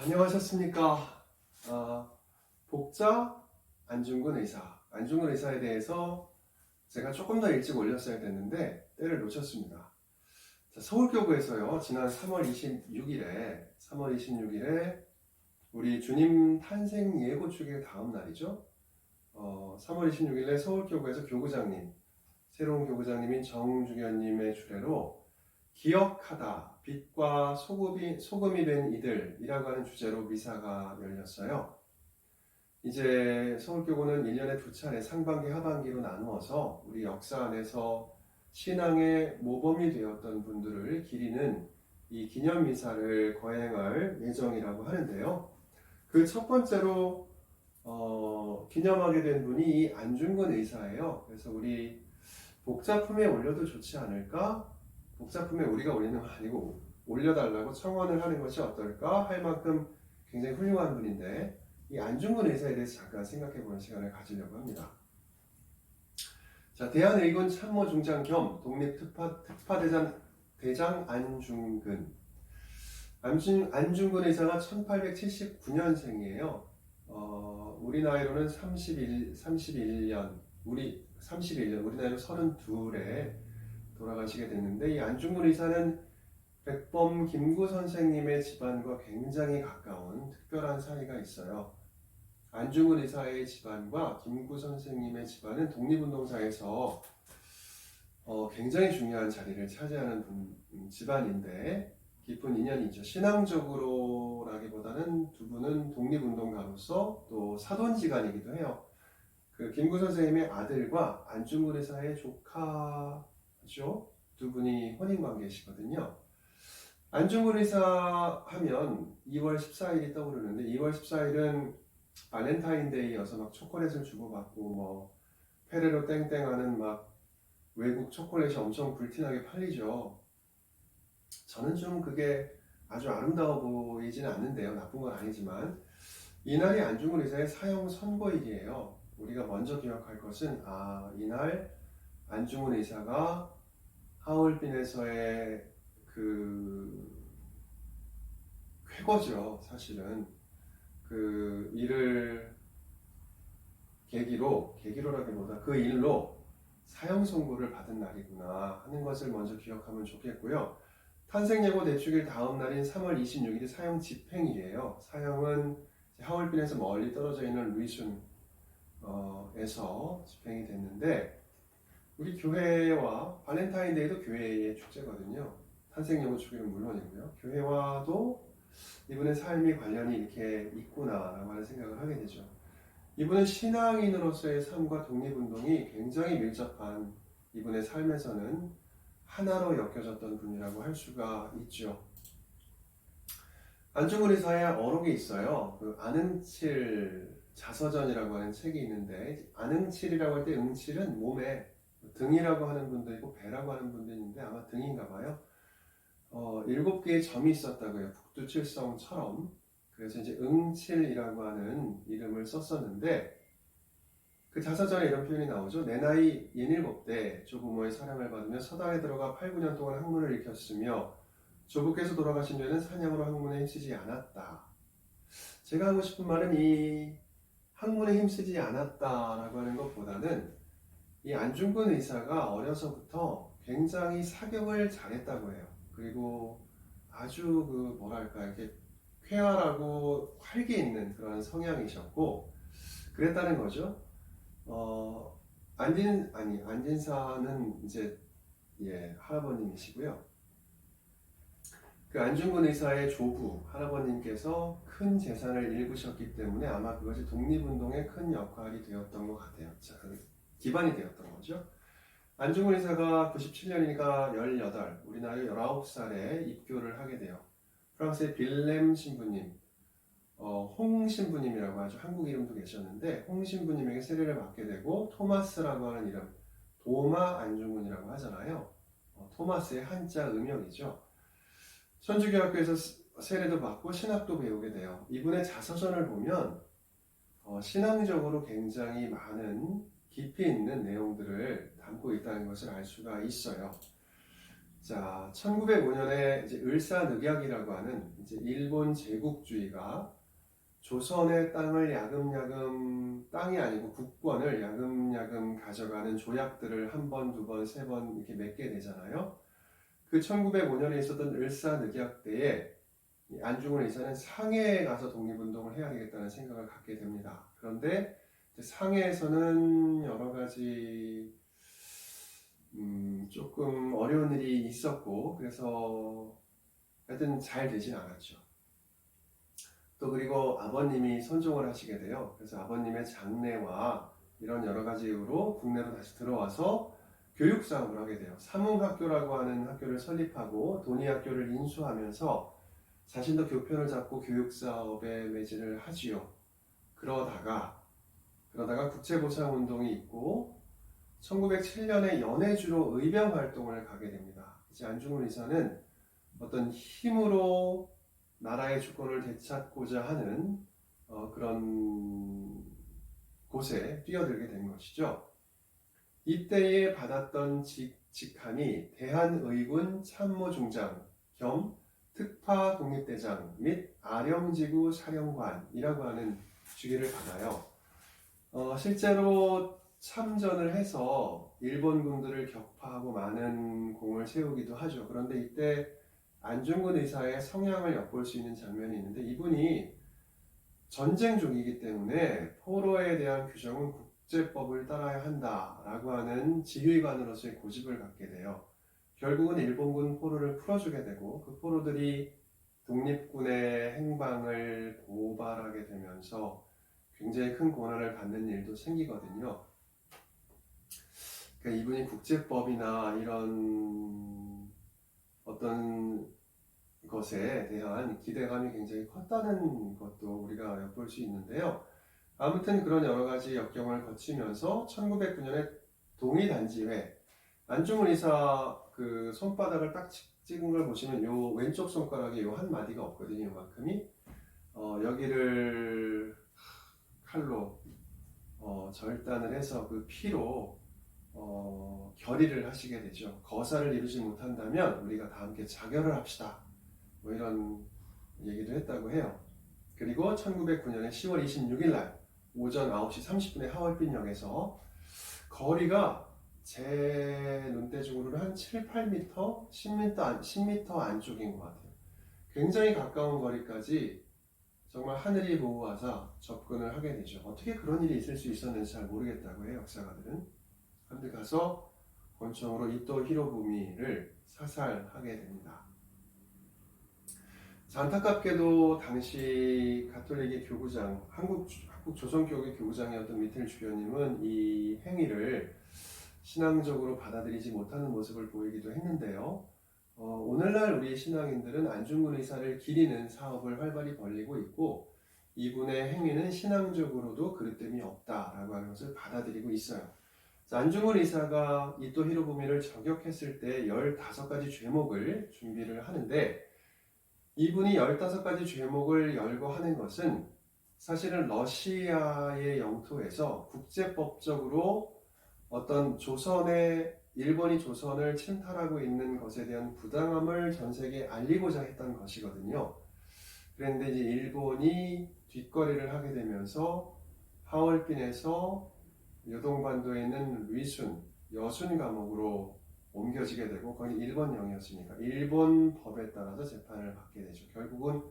안녕하셨습니까? 복자 안중근 의사. 안중근 의사에 대해서 제가 조금 더 일찍 올렸어야 됐는데 때를 놓쳤습니다. 자, 서울교구에서요, 지난 3월 26일에 우리 주님 탄생 예고 축일 다음 날이죠. 3월 26일에 서울교구에서 교구장님, 새로운 교구장님인 정주현님의 주례로 기억하다, 빛과 소금이 된 이들이라고 하는 주제로 미사가 열렸어요. 이제 서울교구는 1년에 두 차례 상반기, 하반기로 나누어서 우리 역사 안에서 신앙의 모범이 되었던 분들을 기리는 이 기념미사를 거행할 예정이라고 하는데요. 그 첫 번째로 기념하게 된 분이 이 안중근 의사예요. 그래서 우리 복자품에 올려도 좋지 않을까? 복사품에 우리가 올리는 건 아니고 올려달라고 청원을 하는 것이 어떨까 할 만큼 굉장히 훌륭한 분인데, 이 안중근 의사에 대해서 잠깐 생각해보는 시간을 가지려고 합니다. 자, 대한의군 참모중장 겸 독립특파대장 안중근. 안중근 의사가 1879년생이에요. 우리 나이로는 31년, 우리 나이로 32에 돌아가시게 됐는데, 이 안중근 의사는 백범 김구 선생님의 집안과 굉장히 가까운 특별한 사이가 있어요. 안중근 의사의 집안과 김구 선생님의 집안은 독립운동사에서 굉장히 중요한 자리를 차지하는 집안인데 깊은 인연이죠. 신앙적으로라기보다는 두 분은 독립운동가로서 또 사돈지간이기도 해요. 그 김구 선생님의 아들과 안중근 의사의 조카 두 분이 혼인관계시거든요. 안중근 의사 하면 2월 14일이 떠오르는데, 2월 14일은 발렌타인데이여서 막 초콜릿을 주고받고 페레로 땡땡하는 막 외국 초콜릿이 엄청 불티나게 팔리죠. 저는 좀 그게 아주 아름다워 보이지는 않는데요. 나쁜 건 아니지만 이날이 안중근 의사의 사형 선고일이에요. 우리가 먼저 기억할 것은 이날 안중근 의사가 하얼빈에서의 그 쾌거죠. 사실은 그 일을 계기로라기보다 그 일로 사형 선고를 받은 날이구나 하는 것을 먼저 기억하면 좋겠고요. 탄생예고 대축일 다음 날인 3월 26일이 사형 집행일이에요. 사형은 하얼빈에서 멀리 떨어져 있는 루이순에서 집행이 됐는데, 우리 교회와 발렌타인데이도 교회의 축제거든요. 탄생예고 축일은 물론이고요. 교회와도 이분의 삶이 관련이 이렇게 있구나라고 하는 생각을 하게 되죠. 이분은 신앙인으로서의 삶과 독립운동이 굉장히 밀접한 이분의 삶에서는 하나로 엮여졌던 분이라고 할 수가 있죠. 안중근 의사의 어록이 있어요. 그 안응칠 자서전이라고 하는 책이 있는데, 안응칠이라고 할 때 응칠은 몸에 등이라고 하는 분도 있고 배라고 하는 분도 있는데 아마 등인가 봐요. 7개의 점이 있었다고요. 북두칠성처럼. 그래서 이제 응칠이라고 하는 이름을 썼었는데, 그 자서전에 이런 표현이 나오죠. 내 나이 67대 조부모의 사랑을 받으며 서당에 들어가 8, 9년 동안 학문을 익혔으며 조부께서 돌아가신 뒤에는 사냥으로 학문에 힘쓰지 않았다. 제가 하고 싶은 말은 이 학문에 힘쓰지 않았다라고 하는 것보다는 이 안중근 의사가 어려서부터 굉장히 사격을 잘했다고 해요. 그리고 아주 이렇게 쾌활하고 활기 있는 그런 성향이셨고 그랬다는 거죠. 안진사는 이제 할아버님이시고요. 그 안중근 의사의 조부 할아버님께서 큰 재산을 일구셨기 때문에 아마 그것이 독립운동에 큰 역할이 되었던 것 같아요. 기반이 되었던 거죠. 안중근 의사가 97년이니까 18, 우리 나이 19살에 입교를 하게 돼요. 프랑스의 빌렘 신부님, 홍 신부님이라고 하죠. 한국 이름도 계셨는데 홍 신부님에게 세례를 받게 되고, 토마스라고 하는 이름, 도마 안중근이라고 하잖아요. 토마스의 한자 음역이죠. 천주교학교에서 세례도 받고 신학도 배우게 돼요. 이분의 자서전을 보면 신앙적으로 굉장히 많은 깊이 있는 내용들을 담고 있다는 것을 알 수가 있어요. 자, 1905년에 이제 을사늑약이라고 하는 이제 일본 제국주의가 조선의 땅을 야금야금, 땅이 아니고 국권을 야금야금 가져가는 조약들을 한 번, 두 번, 세 번 이렇게 맺게 되잖아요. 그 1905년에 있었던 을사늑약 때에 안중근 의사는 상해에 가서 독립운동을 해야 되겠다는 생각을 갖게 됩니다. 그런데 상해에서는 여러 가지 조금 어려운 일이 있었고, 그래서 하여튼 잘 되진 않았죠. 또 그리고 아버님이 선종을 하시게 돼요. 그래서 아버님의 장례와 이런 여러 가지 이유로 국내로 다시 들어와서 교육 사업을 하게 돼요. 삼흥학교라고 하는 학교를 설립하고 돈이학교를 인수하면서 자신도 교편을 잡고 교육 사업에 매진을 하지요. 그러다가 국제보상운동이 있고 1907년에 연해주로 의병 활동을 가게 됩니다. 이제 안중근 의사는 어떤 힘으로 나라의 주권을 되찾고자 하는 그런 곳에 뛰어들게 된 것이죠. 이때에 받았던 직함이 대한의군 참모중장 겸 특파 독립대장 및 아령지구 사령관이라고 하는 직위를 받아요. 실제로 참전을 해서 일본군들을 격파하고 많은 공을 세우기도 하죠. 그런데 이때 안중근 의사의 성향을 엿볼 수 있는 장면이 있는데, 이분이 전쟁 중이기 때문에 포로에 대한 규정은 국제법을 따라야 한다라고 하는 지휘관으로서의 고집을 갖게 돼요. 결국은 일본군 포로를 풀어주게 되고 그 포로들이 독립군의 행방을 고발하게 되면서 굉장히 큰 고난을 받는 일도 생기거든요. 그러니까 이분이 국제법이나 이런 어떤 것에 대한 기대감이 굉장히 컸다는 것도 우리가 엿볼 수 있는데요. 아무튼 그런 여러 가지 역경을 거치면서 1909년에 동의단지회, 안중근 의사 그 손바닥을 딱 찍은 걸 보시면 요 왼쪽 손가락에 요 한 마디가 없거든요. 요만큼이 여기를 칼로 절단을 해서 그 피로 결의를 하시게 되죠. 거사를 이루지 못한다면 우리가 다 함께 자결을 합시다. 뭐 이런 얘기도 했다고 해요. 그리고 1909년에 10월 26일 날 오전 9시 30분에 하얼빈역에서 거리가 제 눈대중으로는 한 7, 8m, 10m 안쪽인 것 같아요. 굉장히 가까운 거리까지 정말 하늘이 보호하사 접근을 하게 되죠. 어떻게 그런 일이 있을 수 있었는지 잘 모르겠다고 해요, 역사가들은. 그런데 가서 권총으로 이토 히로부미를 사살하게 됩니다. 안타깝게도 당시 가톨릭의 교구장, 한국 조선교회 교구장이었던 미틀 주교님은 이 행위를 신앙적으로 받아들이지 못하는 모습을 보이기도 했는데요. 오늘날 우리 신앙인들은 안중근 의사를 기리는 사업을 활발히 벌이고 있고, 이분의 행위는 신앙적으로도 그릇됨이 없다라고 하는 것을 받아들이고 있어요. 안중근 의사가 이토 히로부미를 저격했을 때 15가지 죄목을 준비를 하는데, 이분이 15가지 죄목을 열거하는 것은 사실은 러시아의 영토에서 국제법적으로 어떤 일본이 조선을 침탈하고 있는 것에 대한 부당함을 전 세계에 알리고자 했던 것이거든요. 그런데 이제 일본이 뒷거리를 하게 되면서 하얼빈에서 요동반도에 있는 여순 감옥으로 옮겨지게 되고, 거기 일본령이었으니까 일본 법에 따라서 재판을 받게 되죠. 결국은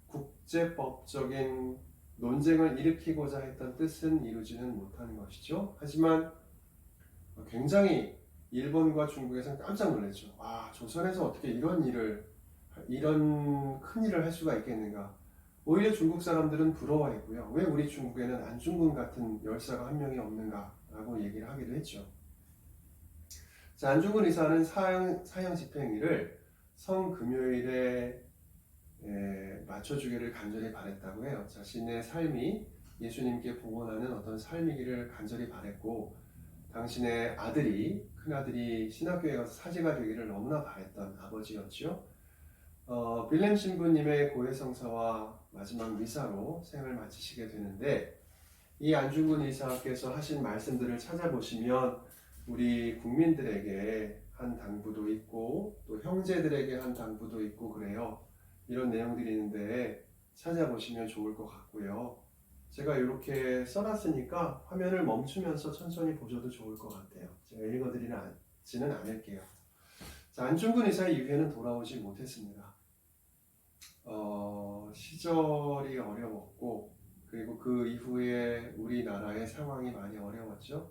국제법적인 논쟁을 일으키고자 했던 뜻은 이루지는 못한 것이죠. 하지만 굉장히 일본과 중국에서는 깜짝 놀랐죠. 조선에서 어떻게 이런 큰 일을 할 수가 있겠는가. 오히려 중국 사람들은 부러워했고요. 왜 우리 중국에는 안중근 같은 열사가 한 명이 없는가 라고 얘기를 하기도 했죠. 안중근 의사는 사형 집행일을 성금요일에 맞춰주기를 간절히 바랬다고 해요. 자신의 삶이 예수님께 봉헌하는 어떤 삶이기를 간절히 바랬고, 당신의 큰아들이 신학교에 가서 사제가 되기를 너무나 바랬던 아버지였죠. 빌렘 신부님의 고해성사와 마지막 미사로 생을 마치시게 되는데, 이 안중근 의사께서 하신 말씀들을 찾아보시면 우리 국민들에게 한 당부도 있고 또 형제들에게 한 당부도 있고 그래요. 이런 내용들이 있는데 찾아보시면 좋을 것 같고요. 제가 이렇게 써놨으니까 화면을 멈추면서 천천히 보셔도 좋을 것 같아요. 제가 읽어드리지는 않을게요. 자, 안중근 의사의 이후에는 돌아오지 못했습니다. 시절이 어려웠고 그리고 그 이후에 우리나라의 상황이 많이 어려웠죠.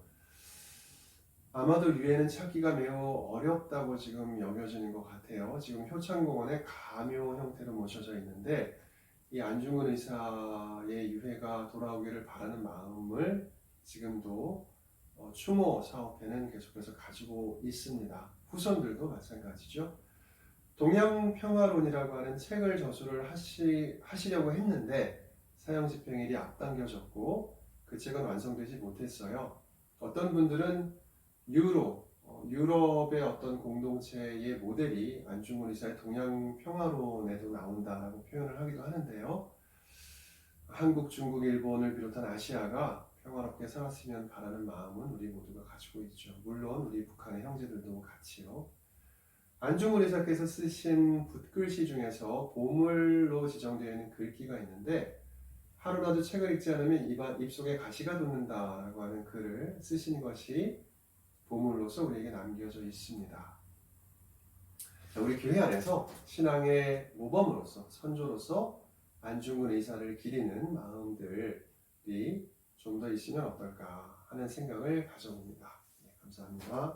아마도 유해는 찾기가 매우 어렵다고 지금 여겨지는 것 같아요. 지금 효창공원에 가묘 형태로 모셔져 있는데 이 안중근 의사의 유해가 돌아오기를 바라는 마음을 지금도 추모 사업회는 계속해서 가지고 있습니다. 후손들도 마찬가지죠. 동양평화론이라고 하는 책을 저술을 하시려고 했는데 사형집행일이 앞당겨졌고 그 책은 완성되지 못했어요. 어떤 분들은 유럽의 어떤 공동체의 모델이 안중근 의사의 동양평화론에도 나온다라고 표현을 하기도 하는데요. 한국, 중국, 일본을 비롯한 아시아가 평화롭게 살았으면 바라는 마음은 우리 모두가 가지고 있죠. 물론 우리 북한의 형제들도 같이요. 안중근 의사께서 쓰신 붓글씨 중에서 보물로 지정되어 있는 글귀가 있는데 하루라도 책을 읽지 않으면 입속에 가시가 돋는다라고 하는 글을 쓰신 것이 보물로서 우리에게 남겨져 있습니다. 우리 교회 안에서 신앙의 모범으로서 선조로서 안중근 의사를 기리는 마음들이 좀 더 있으면 어떨까 하는 생각을 가져봅니다. 네, 감사합니다.